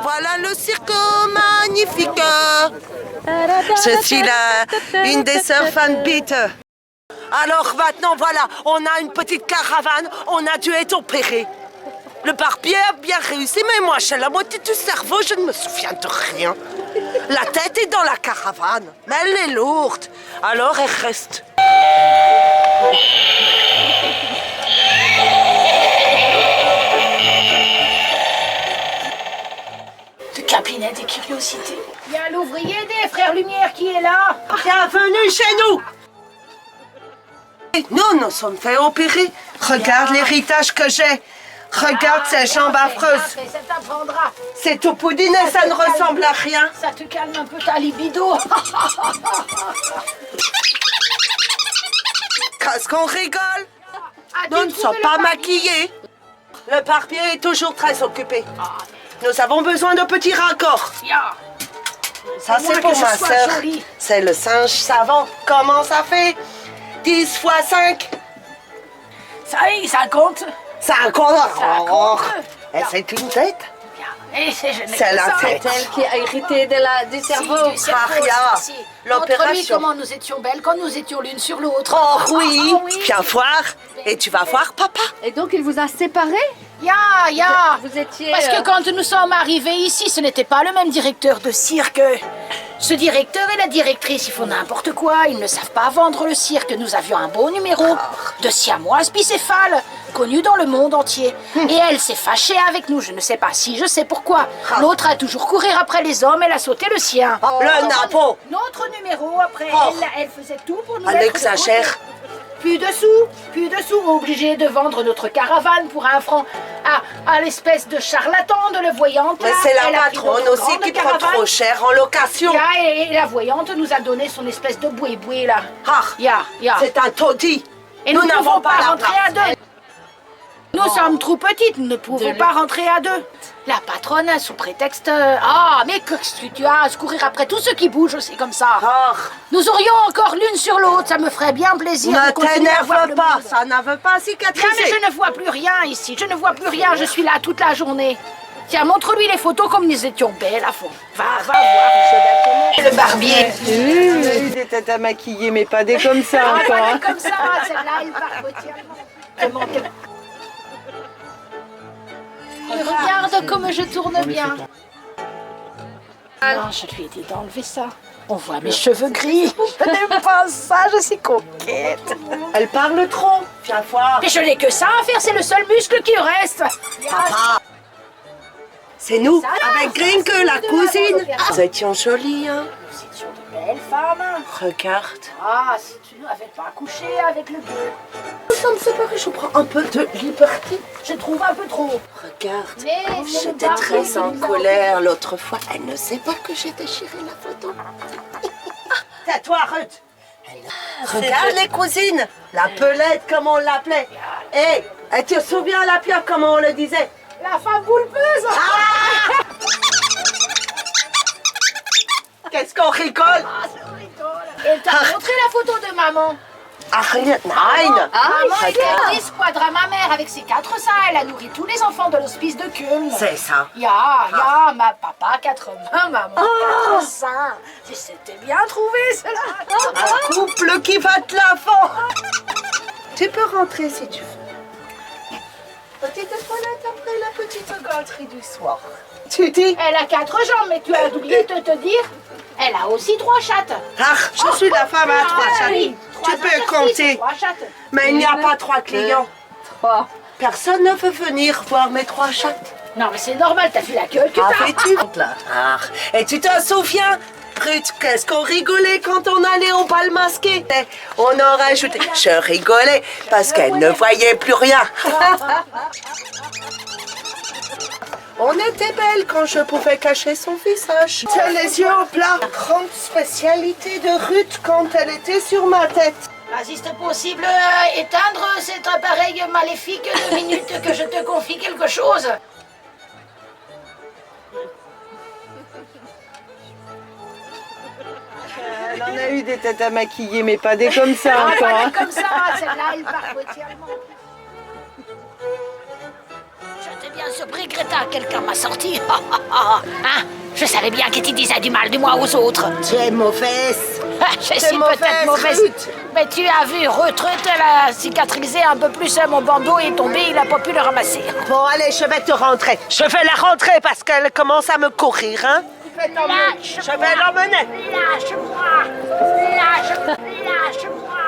Voilà le cirque magnifique. Je suis une des sœurs Van Beat. Alors maintenant, voilà, on a une petite caravane, on a dû être opéré. Le barbier a bien réussi, mais moi, j'ai la moitié du cerveau, je ne me souviens de rien. La tête est dans la caravane, mais elle est lourde, alors elle reste. Ce cabinet des curiosités. Il y a l'ouvrier des Frères Lumière qui est là. Bienvenue chez nous. Nous nous sommes fait opérer. Regarde l'héritage que j'ai. Regarde ces jambes affreuses. Ça t'apprendra. C'est tout poudiné, ça ne ressemble à rien. Ça te calme un peu ta libido. Qu'est-ce qu'on rigole? Nous ne sommes pas maquillés. Le barbier est toujours très occupé. Nous avons besoin de petits raccords. Ça, c'est pour ma sœur. C'est le singe savant. Comment ça fait? 10 fois 5. Ça y est, ça compte. 50. compte. Et c'est une tête. C'est la tête. C'est elle qui a hérité du cerveau. Maria, Montre-lui l'opération. comment nous étions belles quand nous étions l'une sur l'autre. Oh oui, viens voir. Et tu vas voir papa. Et donc il vous a séparés? Ya. Vous étiez... Parce que quand nous sommes arrivés ici, ce n'était pas le même directeur de cirque. Ce directeur et la directrice, ils font n'importe quoi. Ils ne savent pas vendre le cirque. Nous avions un beau numéro de siamoise bicéphale, connu dans le monde entier. Et elle s'est fâchée avec nous. Je ne sais pas si, je sais pourquoi. L'autre a toujours couru après les hommes. Elle a sauté le sien. Le napo. Notre numéro, après, elle faisait tout pour nous Elle mettre de exagère. côté. Plus de sous, obligé de vendre notre caravane pour 1 franc à l'espèce de charlatan de le voyante. Mais là. c'est la Elle a pris patronne notre aussi grande qui prend caravane. trop cher en location. Et la voyante nous a donné son espèce de boué-boué là. Ya. C'est un taudis. Et nous n'avons n'avons pas la rentrer à place. deux. Nous sommes trop petites, nous ne pouvons pas rentrer à deux. La patronne, sous prétexte... mais qu'est-ce que tu as à se courir après tout ce qui bouge aussi comme ça. Nous aurions encore l'une sur l'autre, ça me ferait bien plaisir Ne de continuer à voir t'énerve le pas, monde. ça ne veut pas Non, cicatriser. mais je ne vois plus rien ici, je ne vois plus rien, je suis là toute la journée. Tiens, montre-lui les photos comme nous étions belles à fond. Va voir. Le barbier. On a eu des têtes à maquiller, mais pas des comme ça encore. Voilà, hein. comme ça, celle-là, elle barbote. Regarde comme je tourne bien. Non, je lui ai dit d'enlever ça. On voit mes cheveux gris. Je n'aime pas ça, je suis coquette. Elle parle trop. Viens voir. Mais je n'ai que ça à faire, c'est le seul muscle qui reste. Papa. C'est nous, Ça, avec c'est Grinke, assez la de cousine. maman. Nous étions jolies, hein. Nous étions de belles femmes. Regarde. Si tu n'avais pas couché avec le gueux. Nous sommes séparés, je prends un peu de liberté. Je trouve un peu trop. Regarde, Mais c'est le j'étais barbier très qui en nous a colère l'autre fois. Elle ne sait pas que j'ai déchiré la photo. Tais-toi, Ruth. Regarde les cousines. La pelette, comme on l'appelait. Hé, et tu te souviens la pieuvre, comment on le disait? La femme boulpeuse. Qu'est-ce qu'on rigole? Elle t'a montré la photo de maman. Ah, rien. Nein. Maman, elle regarde. a 10 squadras ma mère avec ses 4 seins. Elle a nourri tous les enfants de l'hospice de Köln. C'est ça. Ma papa 80, maman 4 seins. C'était bien trouvé cela. Un couple qui va de l'avant. Tu peux rentrer si tu veux. Petite toilette après la petite gâterie du soir. Tu dis? Elle a 4 jambes, mais tu as oublié de te dire, elle a aussi 3 chattes. Ah, je suis la femme à 3 chattes. Oui, Tu peux compter. 3 chattes. Mais il n'y a pas 3 clients. 3. Personne ne veut venir voir mes 3 chattes. Non, mais c'est normal, t'as vu la gueule que Ah, t'as. fais-tu? Ah, et tu te souviens, Ruth, qu'est-ce qu'on rigolait quand on allait au bal masqué? On en rajoutait. Je rigolais parce qu'elle ne voyait plus rien. On était belles quand je pouvais cacher son visage. C'est les yeux au plat. Grande spécialité de Ruth quand elle était sur ma tête. Vas-y, c'est possible éteindre cet appareil maléfique 2 minutes que je te confie quelque chose. Elle en a eu des têtes à maquiller, mais pas des comme ça encore. Voilà, hein. comme ça, celle-là, elle barbote. Je te bien surpris, Greta. Quelqu'un m'a sorti. Hein? Je savais bien que tu disais du mal de moi aux autres. Tu es mauvaise. Je suis peut-être mauvaise. Mais tu as vu, Ruth, elle a cicatrisé un peu plus. Mon bandeau est tombé, il n'a pas pu le ramasser. Bon, allez, je vais te rentrer. Je vais la rentrer parce qu'elle commence à me courir, hein. Je vais l'emmener. Lâche-moi. Lâche-moi.